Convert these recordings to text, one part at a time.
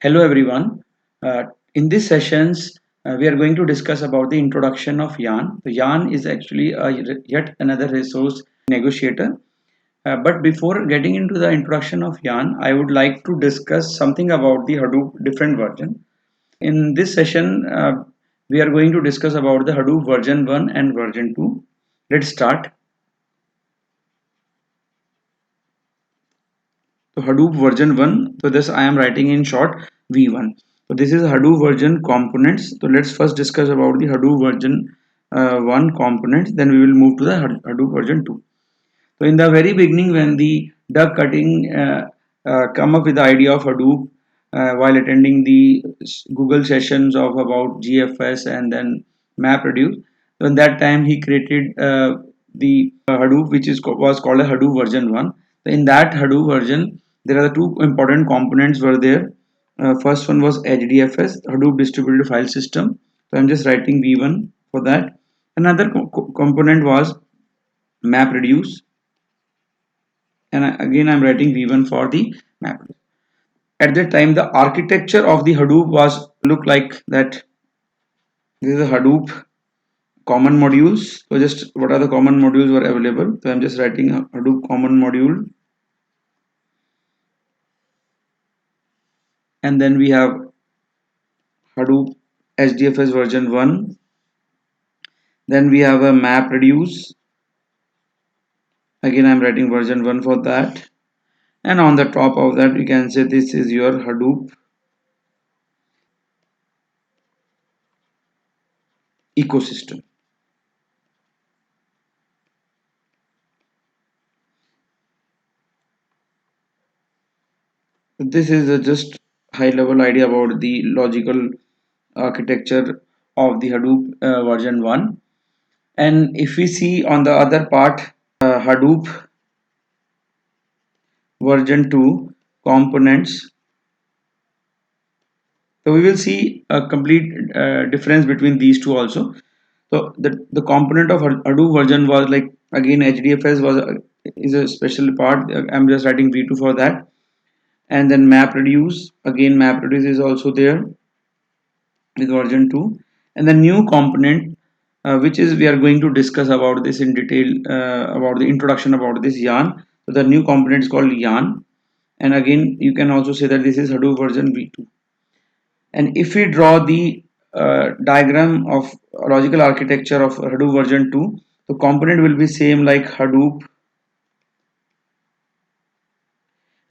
Hello everyone. In these sessions, we are going to discuss about the introduction of Yarn. So Yarn is actually yet another resource negotiator. But before getting into the introduction of Yarn, I would like to discuss something about the Hadoop different version. In this session, we are going to discuss about the Hadoop version 1 and version 2. Let's start. So Hadoop version 1. So this I am writing in short V1. So this is Hadoop version components. So let's first discuss about the Hadoop version 1 components. Then we will move to the Hadoop version 2. So in the very beginning, when the Doug Cutting come up with the idea of Hadoop while attending the Google sessions of about GFS and then MapReduce, so in that time he created the Hadoop, which was called a Hadoop version 1. So in that Hadoop version, there are the two important components were there. First one was HDFS, Hadoop Distributed File System. So I'm just writing V1 for that. Another component was MapReduce, and again I'm writing v1 for the map. At that time the architecture of the Hadoop was look like that. This is a Hadoop common modules. So just what are the common modules were available. So I'm just writing a Hadoop common module, and then we have Hadoop HDFS version 1. Then we have a MapReduce. Again I'm writing version 1 for that, and on the top of that you can say this is your Hadoop ecosystem. This is a just high level idea about the logical architecture of the Hadoop version 1. And if we see on the other part, Hadoop version 2 components, so we will see a complete difference between these two also. So the component of Hadoop version was like again HDFS was is a special part. I'm just writing V2 for that. And then MapReduce, again MapReduce is also there with version 2. And the new component which is we are going to discuss about this in detail about the introduction about this Yarn. So the new component is called Yarn, and again you can also say that this is Hadoop version v2. And if we draw the diagram of logical architecture of Hadoop version 2, the component will be same like Hadoop.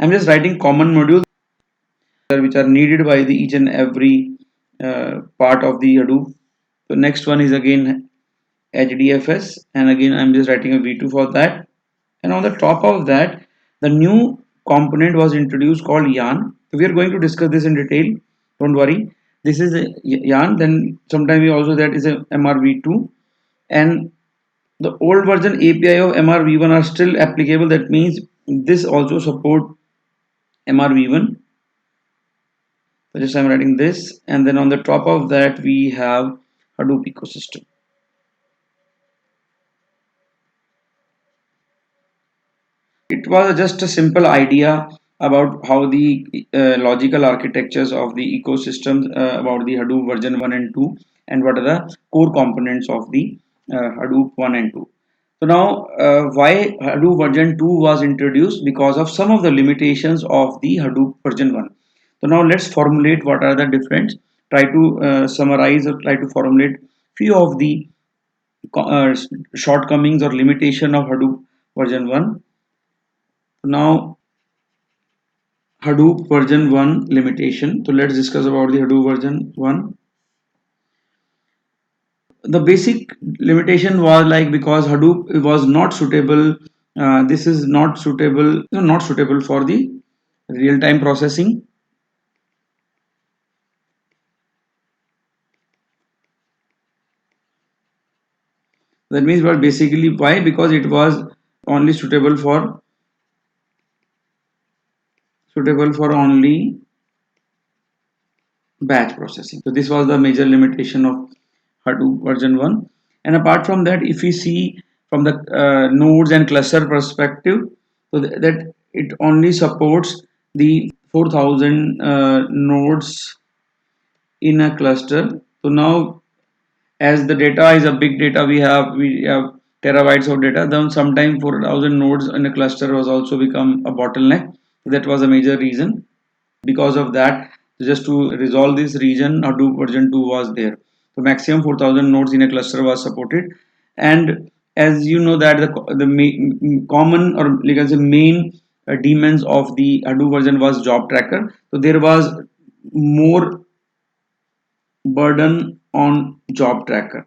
I'm just writing common modules which are needed by the each and every part of the Hadoop. So next one is again HDFS, and again I'm just writing a v2 for that. And on the top of that, the new component was introduced called Yarn. So we are going to discuss this in detail. Don't worry. This is a Yarn. Then sometime we also that is a MRV2, and the old version API of MRV1 are still applicable. That means this also support MRV1. So just I'm writing this, and then on the top of that we have Hadoop ecosystem. It was just a simple idea about how the logical architectures of the ecosystems about the Hadoop version 1 and 2, and what are the core components of the Hadoop 1 and 2. So now why Hadoop version 2 was introduced? Because of some of the limitations of the Hadoop version 1. So now let's formulate what are the difference. Try to summarize or try to formulate few of the uh, shortcomings or limitation of Hadoop version 1. Now Hadoop version 1 limitation. So let's discuss about the Hadoop version 1. The basic limitation was like because Hadoop was not suitable. This is not suitable, no, not suitable for the real-time processing. That means, but basically, why? Because it was only suitable for only batch processing. So this was the major limitation of Hadoop version 1. And apart from that, if we see from the nodes and cluster perspective, so that it only supports the 4,000 nodes in a cluster. So now, as the data is a big data, we have terabytes of data. Then sometime 4,000 nodes in a cluster was also become a bottleneck. That was a major reason. Because of that, just to resolve this region, Hadoop version 2 was there. So maximum 4,000 nodes in a cluster was supported. And as you know that the common, or like I say main demons of the Hadoop version was job tracker. So there was more burden on job tracker.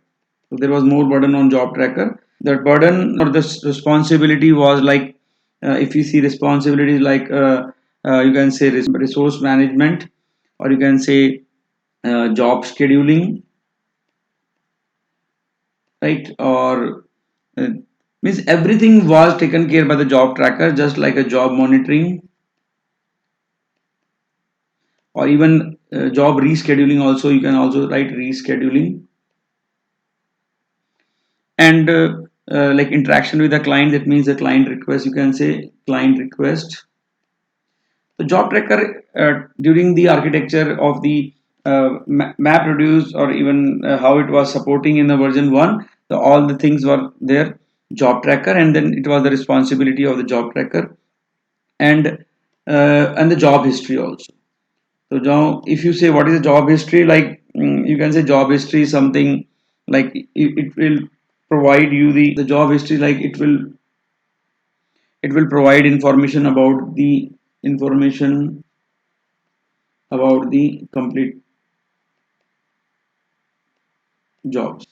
So there was more burden on job tracker. That burden or this responsibility was like, if you see responsibilities like, you can say resource management, or you can say job scheduling, right? Or means everything was taken care by the job tracker, just like a job monitoring, or even job rescheduling. Also, you can also write rescheduling. And like interaction with the client, that means the client request, you can say client request. The job tracker, during the architecture of the map reduce, or even how it was supporting in the version 1, all the things were there, job tracker, and then it was the responsibility of the job tracker, and the job history also. So now if you say what is a job history, like, you can say job history is something like it will provide you the job history, like it will provide information about the complete jobs,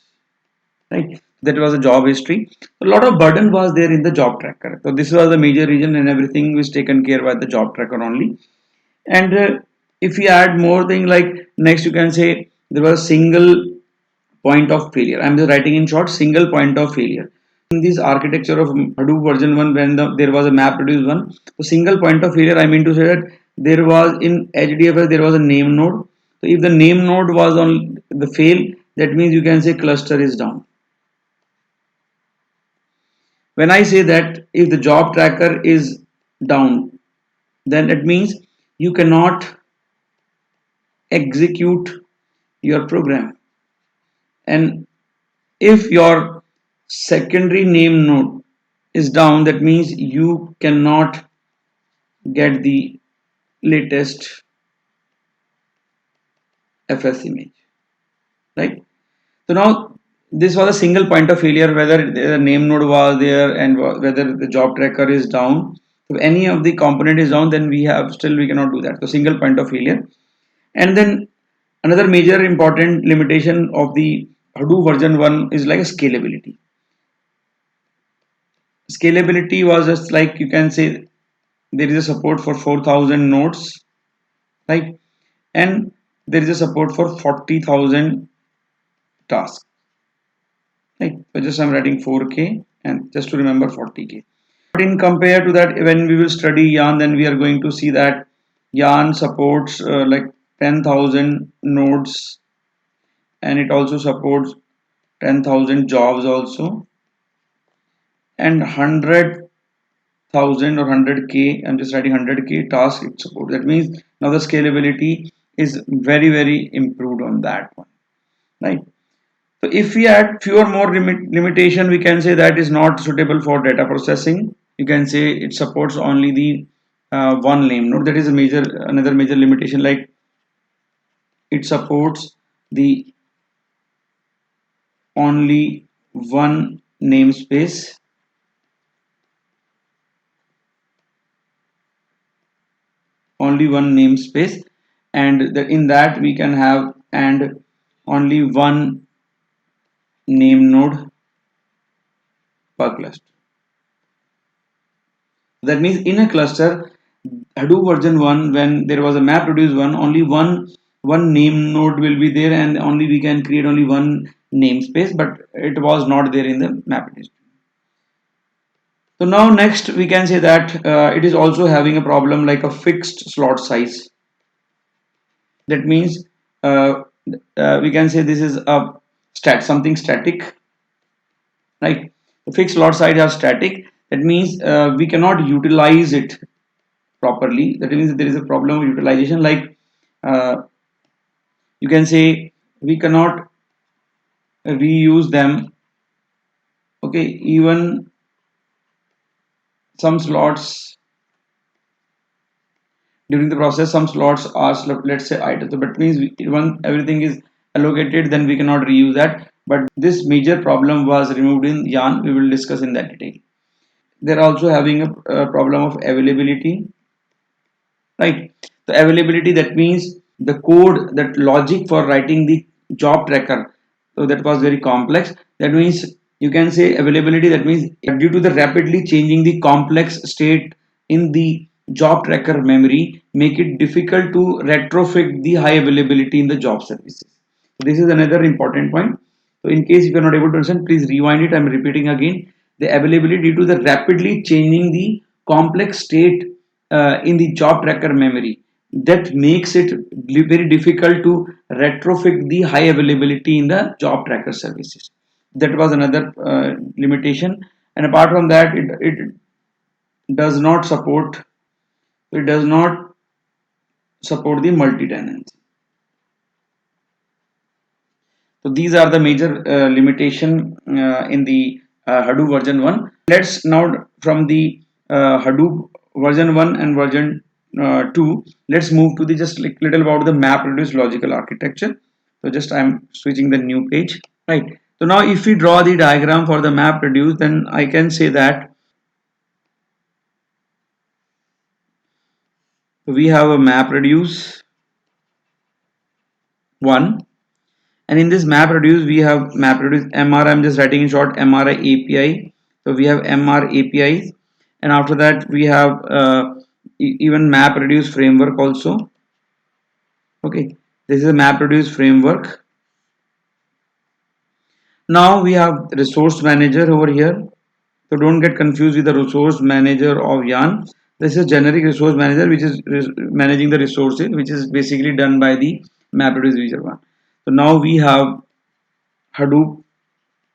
right? That was a job history. A lot of burden was there in the job tracker, so this was the major reason, and everything was taken care by the job tracker only. And if we add more thing, like next you can say there was single point of failure. I'm just writing in short, single point of failure. In this architecture of Hadoop version 1, when there was a map reduce one, the single point of failure, I mean to say that there was in HDFS there was a name node. So if the name node was on the fail, that means you can say cluster is down. When I say that if the job tracker is down, then it means you cannot execute your program. And if your secondary name node is down, that means you cannot get the latest FS image, right? So now this was a single point of failure, whether the name node was there and whether the job tracker is down. If any of the component is down, then we cannot do that. So single point of failure. And then another major important limitation of the Hadoop version 1 is like scalability. Scalability was just like, you can say there is a support for 4,000 nodes, right? And there is a support for 40,000 tasks, right? So just I'm writing 4K and just to remember 40K. But in compare to that, when we will study Yarn, then we are going to see that Yarn supports like 10,000 nodes, and it also supports 10,000 jobs also, and 100,000 or 100K. I'm just writing 100K tasks it supports. That means now the scalability is very improved on that one, right? So if we add fewer more limitation, we can say that is not suitable for data processing. You can say it supports only the one name node. That is another major limitation. Like it supports the only one namespace, and in that we can have and only one name node per cluster. That means in a cluster, Hadoop version 1, when there was a map reduce one, only one name node will be there, and only we can create only one namespace, but it was not there in the map reduce. So now next we can say that it is also having a problem like a fixed slot size. That means we can say this is a something static, right? The fixed slot size are static. That means we cannot utilize it properly. That means there is a problem of utilization, like uh, you can say we cannot reuse them. Okay, even some slots during the process, some slots are let's say idle. So that means when everything is allocated, then we cannot reuse that. But this major problem was removed in Yarn. We will discuss in that detail. They're also having a problem of availability, right? The availability, that means the code, that logic for writing the job tracker, so that was very complex. That means you can say availability, that means due to the rapidly changing the complex state in the job tracker memory, make it difficult to retrofit the high availability in the job services. So this is another important point. So in case if you are not able to understand, please rewind it. I'm repeating again. The availability due to the rapidly changing the complex state in the job tracker memory, that makes it very difficult to retrofit the high availability in the job tracker services. That was another limitation. And apart from that, it does not support, it does not support the multi-tenancy. So these are the major limitation in the Hadoop version 1. Let's now from the Hadoop version 1 and version 2, let's move to the just like little about the MapReduce logical architecture. So just I'm switching the new page, right? So now if we draw the diagram for the MapReduce, then I can say that we have a MapReduce 1. And in this MapReduce, we have MapReduce MR. I'm just writing in short MRI API. So we have MR APIs, and after that we have even MapReduce framework also. Okay, this is a MapReduce framework. Now we have resource manager over here. So don't get confused with the resource manager of Yarn. This is generic resource manager which is managing the resources, which is basically done by the MapReduce user one. So now we have Hadoop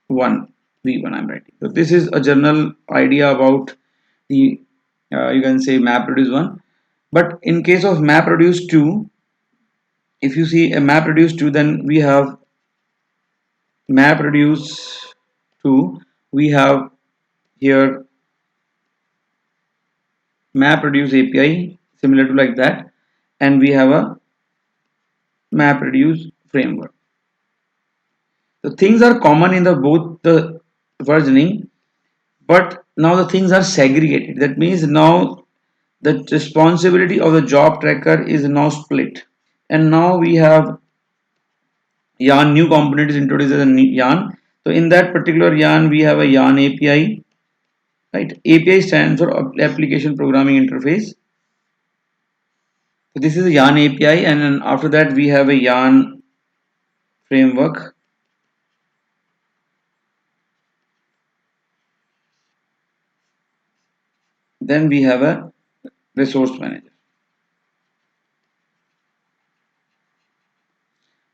1 v1 I'm writing. So this is a general idea about the you can say MapReduce 1. But in case of MapReduce 2, if you see a MapReduce 2, then we have MapReduce 2, we have here MapReduce API similar to like that, and we have a MapReduce framework. The things are common in the both the versioning, but now the things are segregated. That means now the responsibility of the job tracker is now split. And now we have Yarn new component is introduced as a Yarn. So in that particular Yarn, we have a Yarn API, right? API stands for Application Programming Interface. So this is a Yarn API, and then after that we have a Yarn framework. Then we have a resource manager,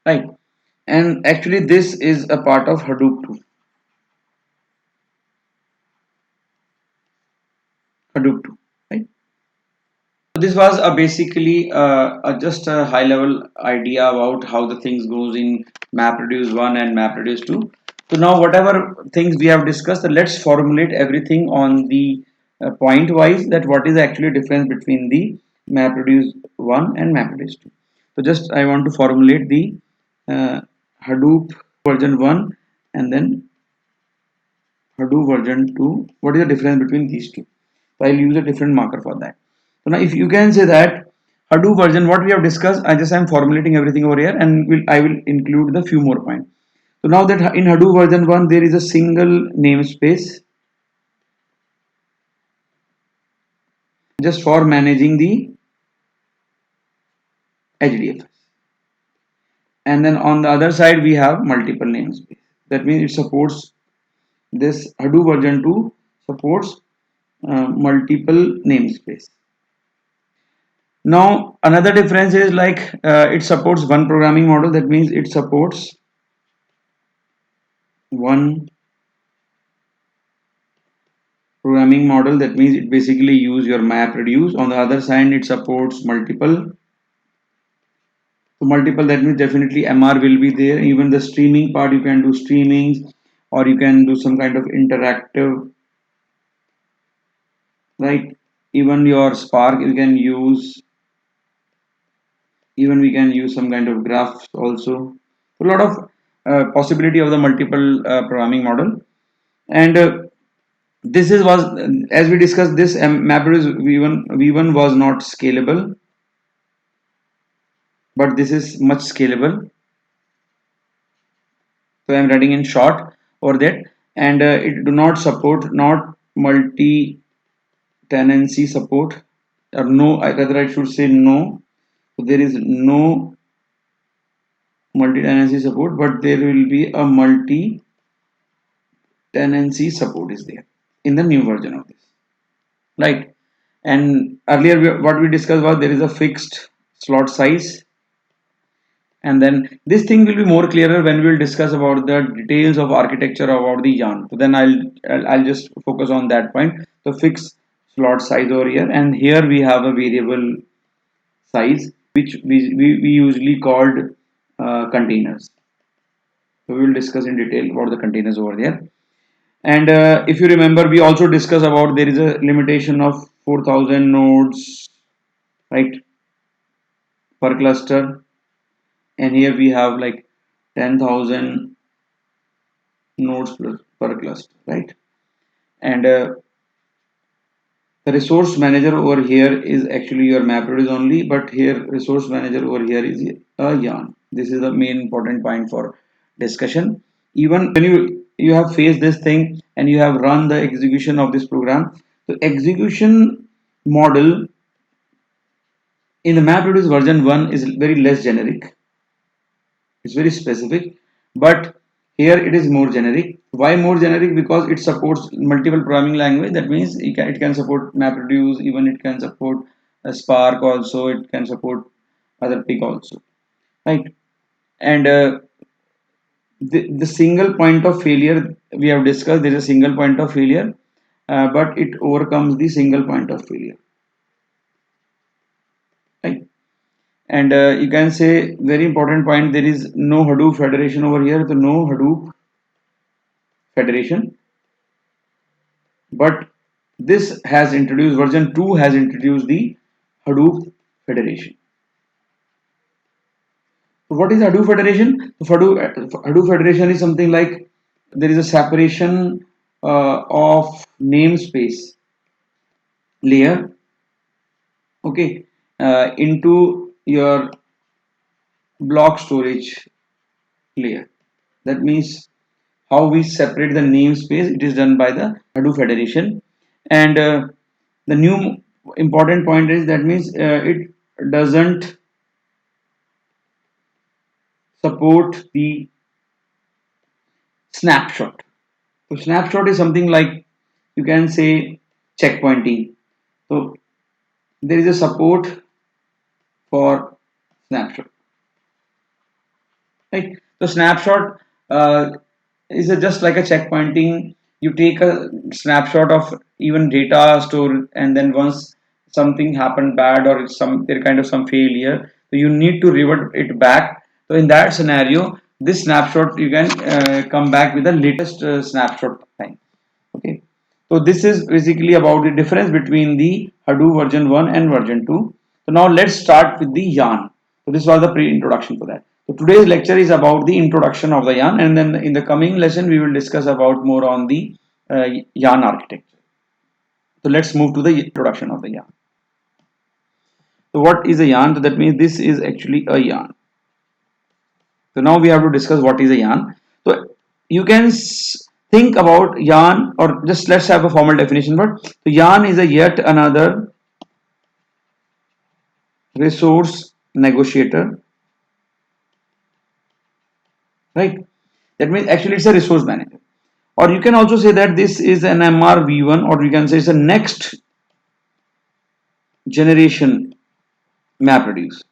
right? And actually this is a part of Hadoop 2. Hadoop 2, right? So this was a basically just a high level idea about how the things goes in MapReduce 1 and MapReduce 2. So now whatever things we have discussed, let's formulate everything on the point wise, that what is actually difference between the MapReduce 1 and MapReduce 2. So just I want to formulate the Hadoop version 1 and then Hadoop version 2. What is the difference between these two? So I'll use a different marker for that. So now if you can say that Hadoop version, what we have discussed, I just am formulating everything over here, and I will include the few more points. So now that in Hadoop version 1 there is a single namespace just for managing the HDFS. And then on the other side we have multiple namespace. That means it supports this Hadoop version 2 supports multiple namespace. Now another difference is like it supports one programming model. That means it supports one programming model, that means it basically use your MapReduce. On the other side, it supports multiple. So multiple, that means definitely MR will be there. Even the streaming part, you can do streamings, or you can do some kind of interactive, right? Even your Spark you can use. Even we can use some kind of graphs also. A lot of possibility of the multiple programming model. And this is was, as we discussed, this MapReduce v1 was not scalable, but this is much scalable. So I'm writing in short over that. And it do not support, not multi tenancy support, or no, rather I should say no. So there is no multi tenancy support, but there will be a multi tenancy support is there in the new version of this, right? And earlier what we discussed was there is a fixed slot size. And then this thing will be more clearer when we will discuss about the details of architecture about the yarn. So then I'll just focus on that point. So fixed slot size over here, and here we have a variable size which we usually called containers. So we will discuss in detail about the containers over there. And if you remember, we also discussed about there is a limitation of 4000 nodes, right, per cluster. And here we have like 10,000 nodes per cluster, right? And the resource manager over here is actually your MapReduce only, but here resource manager over here is a yarn. This is the main important point for discussion. Even when you have faced this thing and you have run the execution of this program, the execution model in the MapReduce version 1 is very less generic. It's very specific, but here it is more generic. Why more generic? Because it supports multiple programming language. That means it can support MapReduce, even it can support Spark also, it can support other pig also, right? And the single point of failure we have discussed, there is a single point of failure, but it overcomes the single point of failure, right? And you can say very important point, there is no Hadoop federation over here. So no Hadoop federation, but this has introduced, version 2 has introduced the Hadoop federation. So what is Hadoop federation? Hadoop federation is something like there is a separation of namespace layer, okay, into your block storage layer. That means how we separate the namespace, it is done by the Hadoop federation. And the new important point is that means it doesn't support the snapshot. So snapshot is something like, you can say, checkpointing. So there is a support for snapshot, right? So snapshot is just like a checkpointing. You take a snapshot of even data store, and then once something happened bad or some there kind of some failure, so you need to revert it back. So in that scenario, this snapshot you can come back with the latest snapshot time. Okay, so this is basically about the difference between the Hadoop version 1 and version 2. So now let's start with the yarn. So this was the pre-introduction for that. So today's lecture is about the introduction of the yarn, and then in the coming lesson we will discuss about more on the yarn architecture. So let's move to the introduction of the yarn. So what is a yarn? So that means this is actually a yarn. So now we have to discuss what is a yarn. So you can think about yarn, or just let's have a formal definition. But so yarn is a yet another resource negotiator, right? That means actually it's a resource manager. Or you can also say that this is an MRV1, or you can say it's a next generation MapReduce.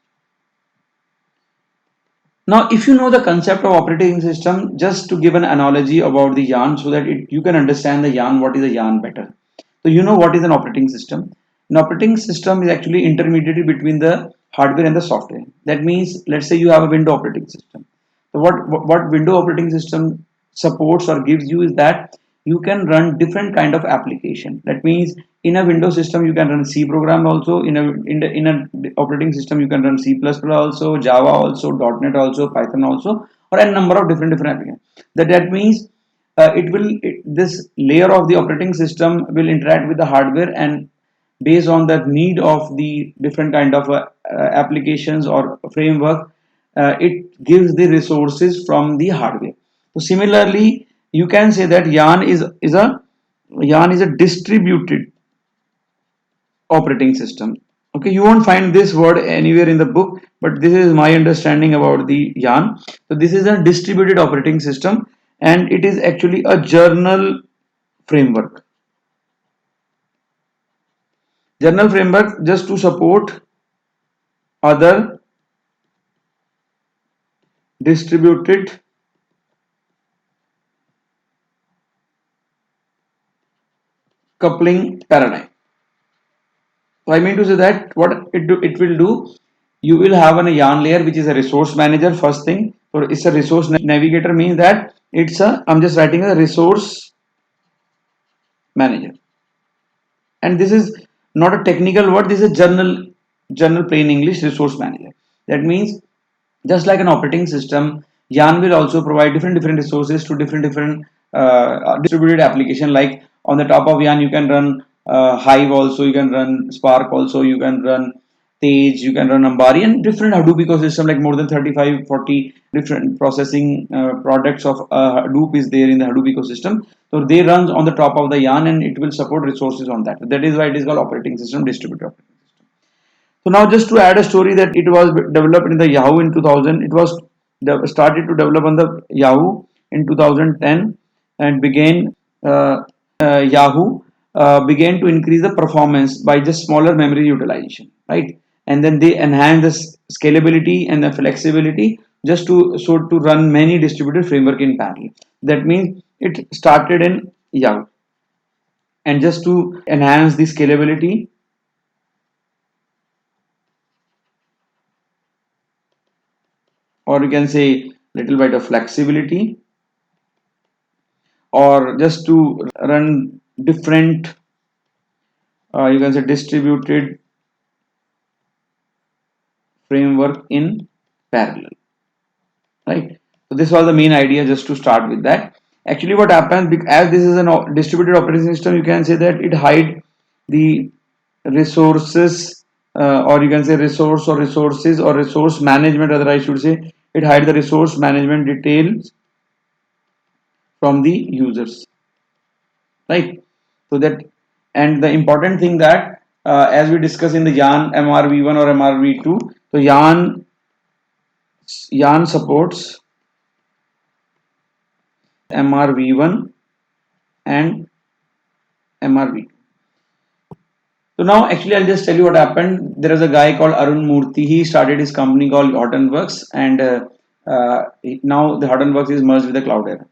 Now, if you know the concept of operating system, just to give an analogy about the yarn so that you can understand the yarn, what is a yarn better. So you know what is an operating system? An operating system is actually intermediary between the hardware and the software. That means, let's say you have a Windows operating system. So what Windows operating system supports or gives you is that you can run different kind of application. That means in a Windows system you can run C program also. In a operating system you can run C++ also, Java also, .NET also, Python also, or a number of different applications. That means this layer of the operating system will interact with the hardware, and based on the need of the different kind of applications or framework, it gives the resources from the hardware. So similarly you can say that yarn is a distributed operating system. Okay, you won't find this word anywhere in the book, but this is my understanding about the yarn. So this is a distributed operating system, and it is actually a journal framework just to support other distributed coupling paradigm. So I mean to say that what it will do, you will have a yarn layer which is a resource manager first thing. So it's a resource navigator, means that I'm just writing a resource manager, and this is not a technical word. This is general plain English, resource manager. That means just like an operating system, yarn will also provide different resources to different distributed application. Like on the top of yarn you can run hive also, you can run spark also, you can run Tej, you can run Ambari, and different Hadoop ecosystem, like more than 35-40 different processing products of Hadoop is there in the Hadoop ecosystem. So they run on the top of the yarn, and it will support resources on that. That is why it is called operating system, distributed operating system. So now just to add a story, that it was developed in the Yahoo in 2000. It was started to develop on the Yahoo in 2010, and Yahoo began to increase the performance by just smaller memory utilization, right? And then they enhance the scalability and the flexibility just to run many distributed framework in parallel. That means it started in Yahoo, and just to enhance the scalability, or you can say little bit of flexibility, or just to run different you can say distributed framework in parallel, right? So this was the main idea, just to start with that. Actually what happens, as this is a distributed operating system, you can say that it hide the resources, or you can say resource or resources or resource management, rather I should say, it hide the resource management details from the users, right? So that, and the important thing that as we discuss in the yarn MRV1 or MRV2, so yarn supports MRV1 and MRV2. So now actually I'll just tell you what happened. There is a guy called Arun Murthy. He started his company called Hortonworks, and now the Hortonworks is merged with the Cloudera.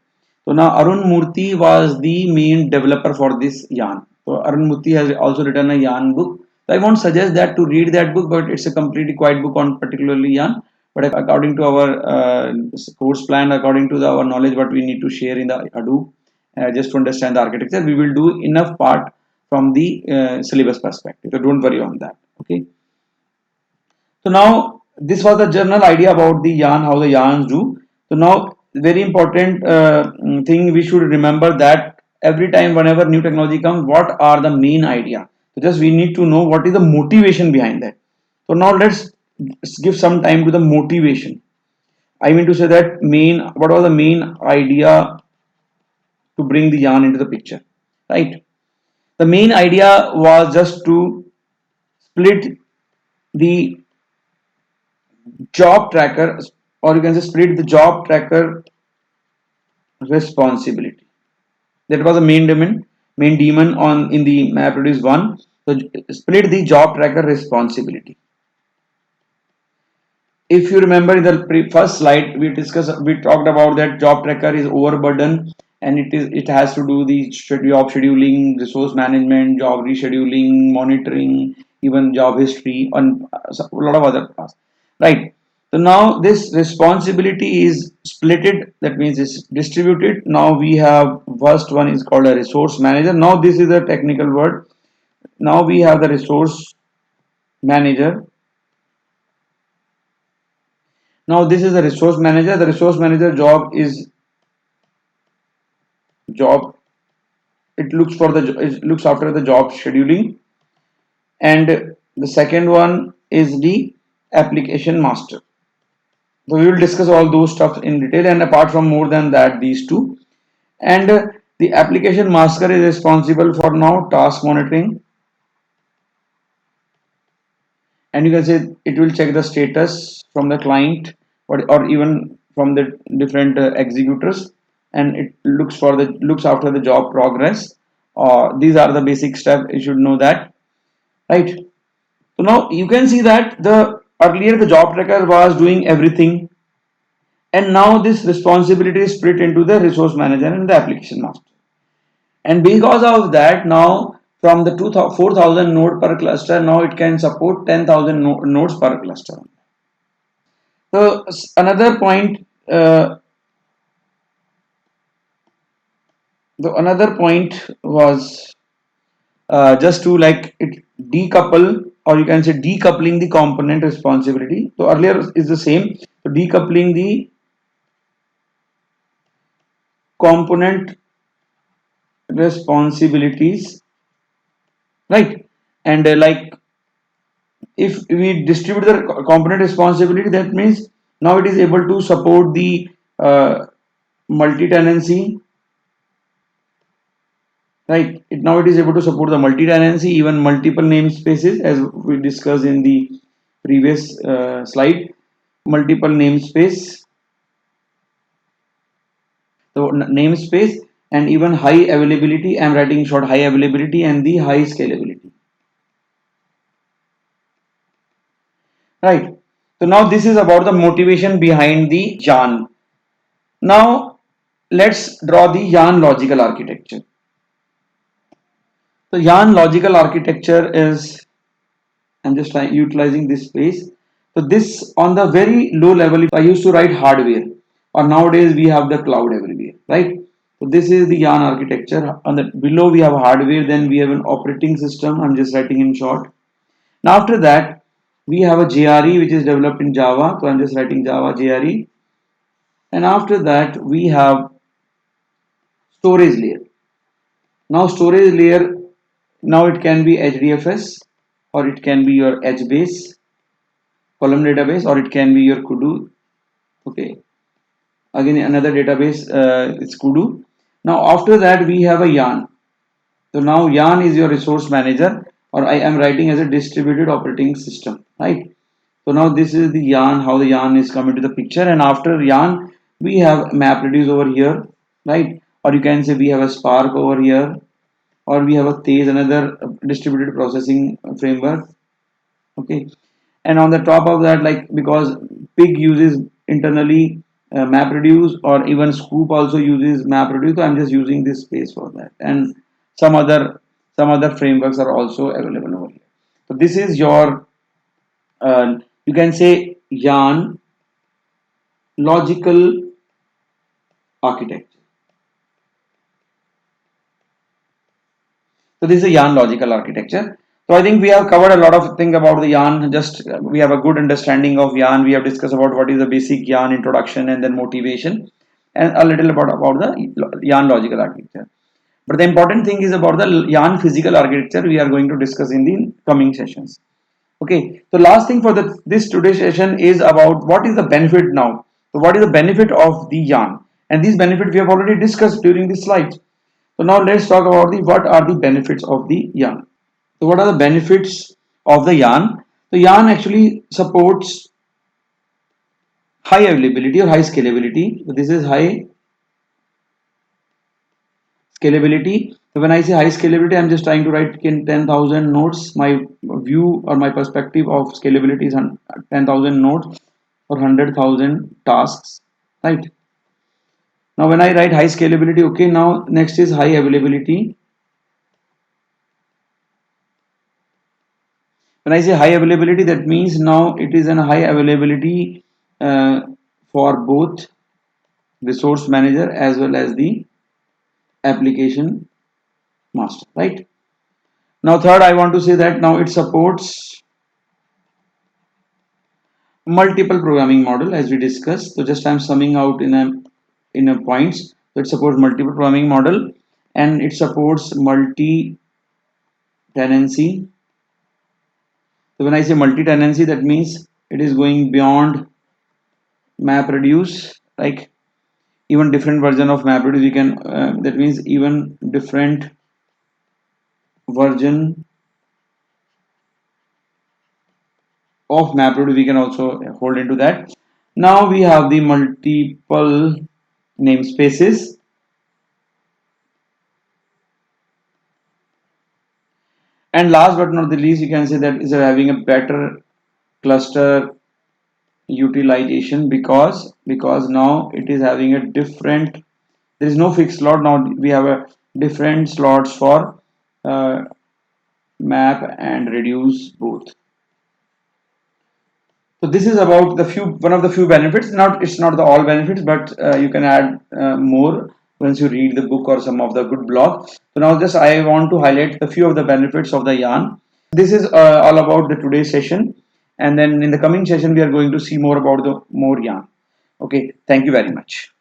So now Arun Murthy was the main developer for this yarn. So Arun Murthy has also written a yarn book. So I won't suggest that to read that book, but it's a completely quiet book on particularly yarn. But according to our course plan, according to our knowledge, what we need to share in the Hadoop, just to understand the architecture, we will do enough part from the syllabus perspective. So don't worry on that. Okay. So now this was the general idea about the yarn, how the yarns do. So now very important thing we should remember, that every time whenever new technology comes, what are the main idea? So just we need to know what is the motivation behind that. So now let's give some time to the motivation. I mean to say that what was the main idea to bring the yarn into the picture, right? The main idea was just to split the job tracker, or you can say split the job tracker responsibility. That was the main demon on in the MapReduce one. So split the job tracker responsibility. If you remember in the first slide, we talked about that job tracker is overburdened, and it has to do the job scheduling, resource management, job rescheduling, monitoring, even job history, and a lot of other tasks, right? So now this responsibility is splitted, that means it's distributed. Now we have first one is called a resource manager. Now this is a technical word. Now we have the resource manager. Now this is a resource manager. The resource manager job. It looks for it looks after the job scheduling, and the second one is the application master. So we will discuss all those stuff in detail, and apart from more than that, these two. And the application master is responsible for now task monitoring, and you can say it will check the status from the client, or even from the different executors, and it looks after the job progress. These are the basic steps. You should know that, right? So now you can see that the earlier the job tracker was doing everything, and now this responsibility is split into the resource manager and the application master. And because of that, now from the 4,000 node per cluster, now it can support 10,000 nodes per cluster. So another point, the another point was just to like it decouple, or you can say decoupling the component responsibility. So earlier is the same. So decoupling the component responsibilities, right? And like if we distribute the component responsibility, that means now it is able to support the multi-tenancy, right? Now it is able to support the multi-tenancy, even multiple namespaces, as we discussed in the previous slide. Multiple namespace, the namespace, and even high availability. I'm writing short high availability and the high scalability, right? So now this is about the motivation behind the yarn. Now let's draw the yarn logical architecture. So yarn logical architecture is, I'm just utilizing this space. So this on the very low level, if I used to write hardware, or nowadays we have the cloud everywhere, right? So this is the yarn architecture. On the below we have hardware, then we have an operating system. I'm just writing in short. Now after that, we have a JRE which is developed in Java. So I'm just writing Java JRE. And after that, we have storage layer. Now storage layer, now it can be HDFS, or it can be your HBase column database, or it can be your Kudu. Okay, again another database, it's Kudu. Now after that we have a Yarn. So now Yarn is your resource manager, or I am writing as a distributed operating system, right? So now this is the Yarn, how the Yarn is coming to the picture, and after Yarn we have MapReduce over here, right? Or you can say we have a Spark over here, or we have a Tej, another distributed processing framework. Okay, and on the top of that, like because Pig uses internally MapReduce, or even Scoop also uses MapReduce, so I'm just using this space for that, and some other some other frameworks are also available over here. So this is your you can say Yarn logical architecture. So this is a Yarn logical architecture. So I think we have covered a lot of things about the Yarn. Just we have a good understanding of Yarn. We have discussed about what is the basic Yarn introduction and then motivation, and a little about the Yarn logical architecture. But the important thing is about the Yarn physical architecture. We are going to discuss in the coming sessions. Okay. So last thing for this today's session is about what is the benefit now. So what is the benefit of the Yarn? And these benefits we have already discussed during the slides. So now let's talk about the what are the benefits of the yarn. So what are the benefits of the yarn? The yarn actually supports high availability or high scalability. So this is high scalability. So when I say high scalability, I'm just trying to write in 10,000 nodes. My view or my perspective of scalability is 10,000 nodes or 100,000 tasks, right? Now when I write high scalability, okay, now next is high availability. When I say high availability, that means now it is a high availability uh, for both resource manager as well as the application master, right? Now third, I want to say that now it supports multiple programming model as we discussed. So just I'm summing out in a points. So it supports multiple programming model and it supports multi tenancy. So when I say multi tenancy, that means it is going beyond MapReduce, like even different version of MapReduce we can that means even different version of MapReduce we can also hold into that. Now we have the multiple namespaces, and last but not the least you can say that is having a better cluster utilization because now it is having a different, there is no fixed slot, now we have a different slots for uh, map and reduce both. So this is about the few, one of the few benefits. Not, it's not the all benefits, but you can add more once you read the book or some of the good blog. So now just I want to highlight the few of the benefits of the yarn. This is all about the today's session, and then in the coming session we are going to see more about the more yarn. Okay, thank you very much.